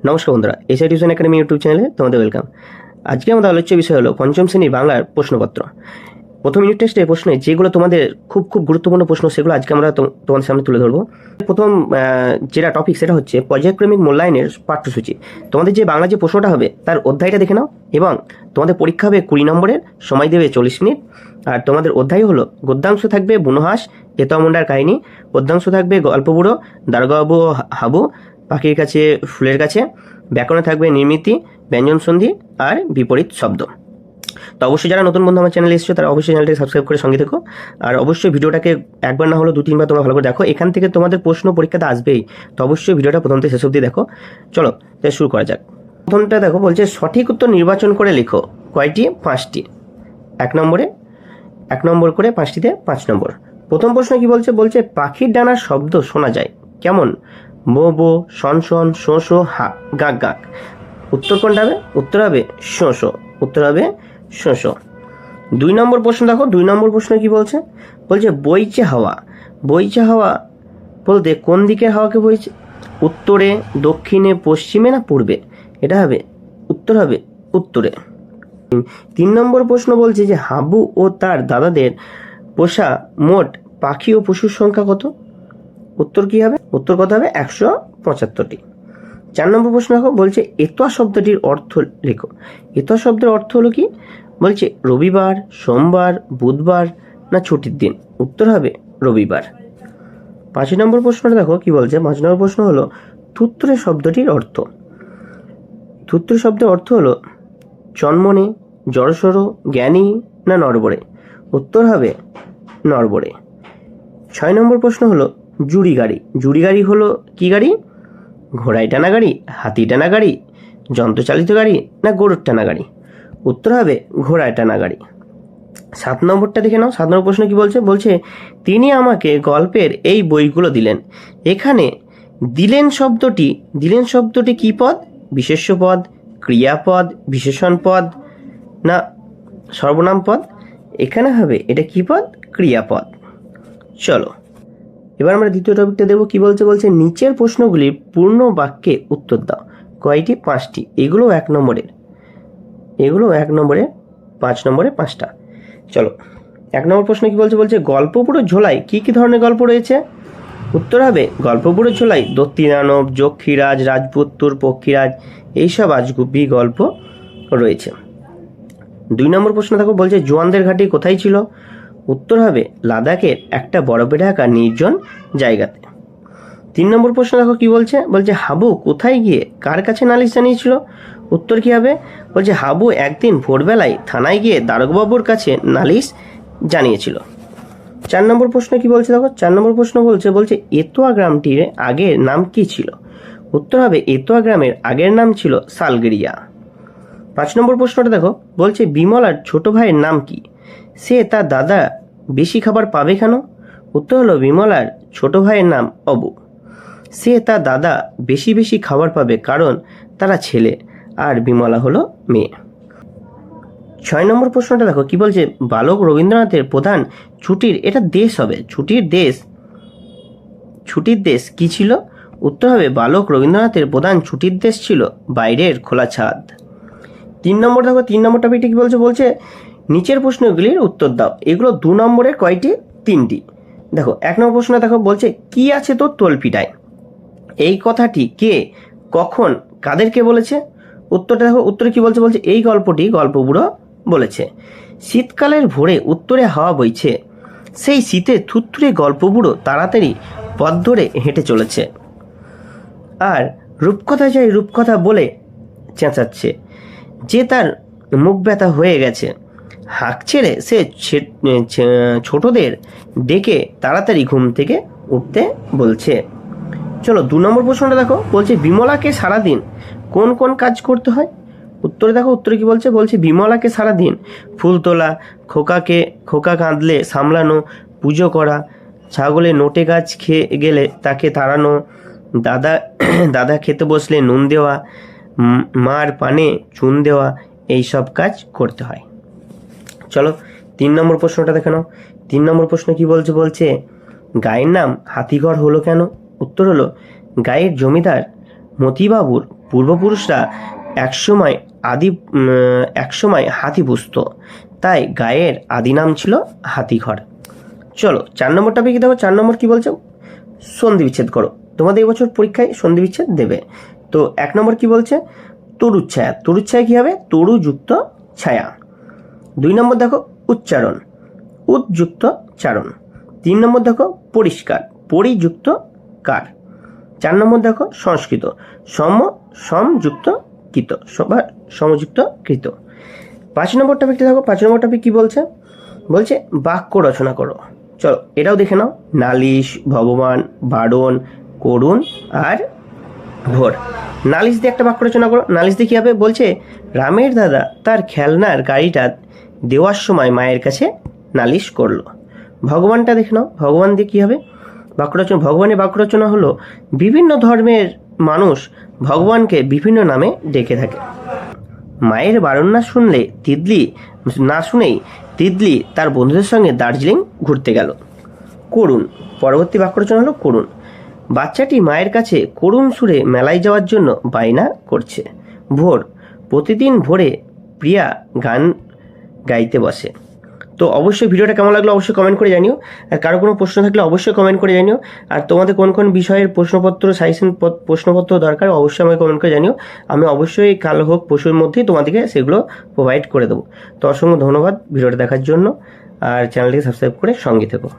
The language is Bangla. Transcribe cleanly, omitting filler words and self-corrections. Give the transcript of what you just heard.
নমস্কার বন্ধুরা, এসআই টিউশন একাডেমি ইউটিউব চ্যানেলে তোমাদের ওয়েলকাম। আজকে আমাদের আলোচ্য বিষয় হলো পঞ্চম শ্রেণীর বাংলার প্রশ্নপত্র। প্রথম ইউনিট টেস্টের প্রশ্নে যেগুলো তোমাদের খুব গুরুত্বপূর্ণ প্রশ্ন, সেগুলো আজকে আমরা তোমাদের সামনে তুলে ধরবো। প্রথম যেটা টপিক সেটা হচ্ছে পর্যায়ক্রমিক মূল্যায়নের পাঠ্যসূচি। তোমাদের যে বাংলা যে প্রশ্নটা হবে তার অধ্যায়টা দেখে নাও, এবং তোমাদের পরীক্ষা হবে 20 নম্বরের, সময় দেবে 40 মিনিট। আর তোমাদের অধ্যায় হলো গদ্যাংশ থাকবে বুনোহাস, এতমুন্ডার কাহিনী, পদ্যাংশ থাকবে গল্প বুড়ো, দারোগাবু হাবু, পাখির কাছে ফুলের কাছে, ব্যাকরণে থাকবে নির্মিতি, ব্যঞ্জন সন্ধি আর বিপরীত শব্দ। তো অবশ্যই যারা নতুন বন্ধু আমার চ্যানেলে এসেছো তারা অবশ্যই চ্যানেলটাকে সাবস্ক্রাইব করে সঙ্গে থেকো। আর অবশ্যই ভিডিওটাকে একবার না হলেও 2-3 বার তোমরা ভালো করে দেখো। এখান থেকে তোমাদের প্রশ্ন পরীক্ষাতে আসবেই, তো অবশ্যই ভিডিওটা প্রথম থেকে শেষ অবধি দেখো। চলো তাই শুরু করা যাক। প্রথমটা দেখো, বলছে সঠিক উত্তর নির্বাচন করে লেখো। কয়টি? 5টি। 1 নম্বর করে 5টিতে 5 নম্বর। প্রথম প্রশ্ন কি বলছে? বলছে পাখির ডানার শব্দ শোনা যায় কেমন? বো বো, শন শন, শো শো, হা গাক গাক। উত্তর কোনটা হবে? উত্তর হবে শো শো। উত্তর হবে শো শো। 2 নম্বর প্রশ্ন দেখো, 2 নম্বর প্রশ্ন কি বলছে? বলছে বইছে হাওয়া। বইছে হাওয়া বলতে কোন দিকের হাওয়াকে বইছে? উত্তরে, দক্ষিণে, পশ্চিমে না পূর্বে? এটা হবে উত্তর হবে উত্তরে। 3 নম্বর প্রশ্ন বলছে যে হাবু ও তার দাদাদের পোষা মোট পাখি ও পশুর সংখ্যা কত? উত্তর কি হবে? উত্তর কত হবে? 175টি। 4 নম্বর প্রশ্ন দেখো, বলছে এতোয়া শব্দটির অর্থ লেখো। এতোয়া শব্দের অর্থ হলো কি? বলছে রবিবার, সোমবার, বুধবার না ছুটির দিন? উত্তর হবে রবিবার। 5 নম্বর প্রশ্নটা দেখো কি বলছে। 5 নম্বর প্রশ্ন হলো থুত্রে শব্দটির অর্থ। থুত্রে শব্দের অর্থ হলো চন্মনে, জড়সড়, জ্ঞানী না নড়বড়ে? উত্তর হবে নড়বড়ে। 6 নম্বর প্রশ্ন হলো জুড়ি গাড়ি। জুড়ি গাড়ি হলো কি গাড়ি? ঘোড়ায় টানা গাড়ি, হাতি টানা গাড়ি, যন্ত্রচালিত গাড়ি না গরুর টানা গাড়ি? উত্তর হবে ঘোড়ায় টানা গাড়ি। 7 নম্বরটা দেখে নাও। 7 নম্বর প্রশ্ন কি বলছে? বলছে তিনি আমাকে গল্পের এই বইগুলো দিলেন। এখানে দিলেন শব্দটি কি পদ? বিশেষ্য পদ, ক্রিয়াপদ, বিশেষণ পদ না সর্বনাম পদ? এখানে হবে এটা কি পদ? ক্রিয়াপদ। চলো এবার আমরা দ্বিতীয় টপিকটা দেবো। কি বলছে? বলছে নিচের প্রশ্নগুলির পূর্ণ বাক্যে উত্তর দাও। কয়টি? 5টি। এগুলো 1 নম্বরের, 5 নম্বরে 5টা। চলো 1 নম্বর প্রশ্ন কি বলছে? বলছে গল্পপুরো ঝোলায় কি কি ধরনের গল্প রয়েছে? উত্তর হবে গল্পপুরো ঝোলায় দত্তি দানব, যক্ষীরাজ, রাজপুত্তুর, পক্ষীরাজ এইসব আজগুবি গল্প রয়েছে। 2 নম্বর প্রশ্ন দেখো, বলছে জোয়ানদের ঘাঁটি কোথায় ছিল? উত্তর হবে লাদাখের একটা বরফে ঢাকা নির্জন জায়গাতে। 3 নম্বর প্রশ্ন দেখো কি বলছে? বলছে হাবু কোথায় গিয়ে কার কাছে নালিশ জানিয়েছিল? উত্তর কি হবে? বলছে হাবু একদিন ভোরবেলায় থানায় গিয়ে দারোগাবাবুর কাছে নালিশ জানিয়েছিল। 4 নম্বর প্রশ্ন কি বলছে দেখো। 4 নম্বর প্রশ্ন বলছে এতোয়া গ্রামটির আগের নাম কি ছিল? উত্তর হবে এতোয়া গ্রামের আগের নাম ছিল সালগেরিয়া। 5 নম্বর প্রশ্নটা দেখো, বলছে বিমলার ছোট ভাইয়ের নাম কি? সে তার দাদা বেশি খাবার পাবে কেন? উত্তর হলো বিমলার ছোট ভাইয়ের নাম অবু। সে তার দাদা বেশি খাবার পাবে কারণ তারা ছেলে আর বিমলা হলো মেয়ে। 6 নম্বর প্রশ্নটা দেখো কি বলছে। বালক রবীন্দ্রনাথের প্রধান ছুটির এটা দেশ হবে। ছুটির দেশ কি ছিল? উত্তর হবে বালক রবীন্দ্রনাথের প্রধান ছুটির দেশ ছিল বাইরের খোলা ছাদ। 3 নম্বর দেখো, 3 নম্বর টপিকটা কি বলছে? বলছে নিচের প্রশ্নগুলির উত্তর দাও। এগুলো 2 নম্বরের কয়টি? 3টি। দেখো 1 নম্বর প্রশ্ন দেখো, বলছে কি আছে তোর তলপিটায়? এই কথাটি কে, কখন, কাদেরকে বলেছে? উত্তরটা দেখো। উত্তরে কি বলছে? বলছে এই গল্পটি গল্পবুড়ো বলেছে। শীতকালের ভোরে উত্তরে হাওয়া বইছে, সেই শীতে থুতথুরে গল্পবুড়ো তাড়াতাড়ি পথ ধরে হেঁটে চলেছে। আর রূপকথা চাই রূপকথা বলে চেঁচাচ্ছে, যে তার মুখ ব্যথা হয়ে গেছে। হাঁক ছেড়ে সে ছোটদের ডেকে তাড়াতাড়ি ঘুম থেকে উঠতে বলছে। চলো 2 নম্বর প্রশ্নটা দেখো, বলছে বিমলাকে সারাদিন কোন কোন কাজ করতে হয়? উত্তরে দেখো। উত্তরে কি বলছে? বলছে বিমলাকে সারাদিন ফুল তোলা, খোকা কাঁদলে সামলানো, পুজো করা, ছাগলে নোটে গাছ খেয়ে গেলে তাকে তাড়ানো, দাদা খেতে বসলে নুন দেওয়া, মার পানে চুন দেওয়া, এইসব কাজ করতে হয়। চলো 3 নম্বর প্রশ্নটা দেখে নাও। 3 নম্বর প্রশ্ন কি বলছে? বলছে গায়ের নাম হাতিঘর হলো কেন? উত্তর হলো গায়ের জমিদার মতিবাবুর পূর্বপুরুষরা একসময় হাতি পুষত, তাই গায়ের আদি নাম ছিল হাতিঘর। চলো 4 নম্বর টপিক দেখো। 4 নম্বর কি বলছে? সন্ধি বিচ্ছেদ করো। তোমাদের এবছর পরীক্ষায় সন্ধি বিচ্ছেদ দেবে। তো 1 নম্বর কি বলছে? তরুচ্ছায়া। তরুচ্ছায়া কি হবে? তরুযুক্ত ছায়া। 2 নম্বর দেখো উচ্চারণ, উৎযুক্ত চারণ। 3 নম্বর দেখো পরিষ্কার, পরিযুক্ত কার। 4 নম্বর দেখো সংস্কৃত, সমযুক্ত কৃত বা সমযুক্ত কৃত। 5 নম্বর টপিকটা দেখো। 5 নম্বর টপিক কি বলছে? বলছে বাক্য রচনা করো। চলো এটাও দেখে নাও। নালিশ, ভগবান, বারণ, করুণ আর ভোর। নালিশ দিয়ে একটা বাক্য রচনা করো। নালিশ দিয়ে কী হবে? বলছে রামের দাদা তার খেলনার গাড়িটা দেওয়ার সময় মায়ের কাছে নালিশ করলো। ভগবানটা দেখে নাও। ভগবান দিয়ে কী হবে? বাক্য রচনা। ভগবানের বাক্য রচনা হলো বিভিন্ন ধর্মের মানুষ ভগবানকে বিভিন্ন নামে ডেকে থাকে। মায়ের বারণ না শুনেই তিতলি তার বন্ধুদের সঙ্গে দার্জিলিং ঘুরতে গেল। করুণ, পরবর্তী বাক্য রচনা হলো করুণ। বাচ্চাটি মায়ের কাছে করুণ সুরে মেলায় যাওয়ার জন্য বায়না করছে। ভোর, প্রতিদিন ভোরে প্রিয়া গান গাইতে বসে। তো অবশ্যই ভিডিওটা কেমন লাগলো অবশ্যই কমেন্ট করে জানিও। আর কারো কোনো প্রশ্ন থাকলে অবশ্যই কমেন্ট করে জানিও। আর তোমাদের কোন কোন বিষয়ের প্রশ্নপত্র প্রশ্নপত্র দরকার অবশ্যই আমাকে কমেন্ট করে জানিও। আমি অবশ্যই কাল হোক পরশুর মধ্যেই তোমাদেরকে সেগুলো প্রোভাইড করে দেবো। তো অসংখ্য ধন্যবাদ ভিডিওটা দেখার জন্য। আর চ্যানেলটিকে সাবস্ক্রাইব করে সঙ্গে থেকো।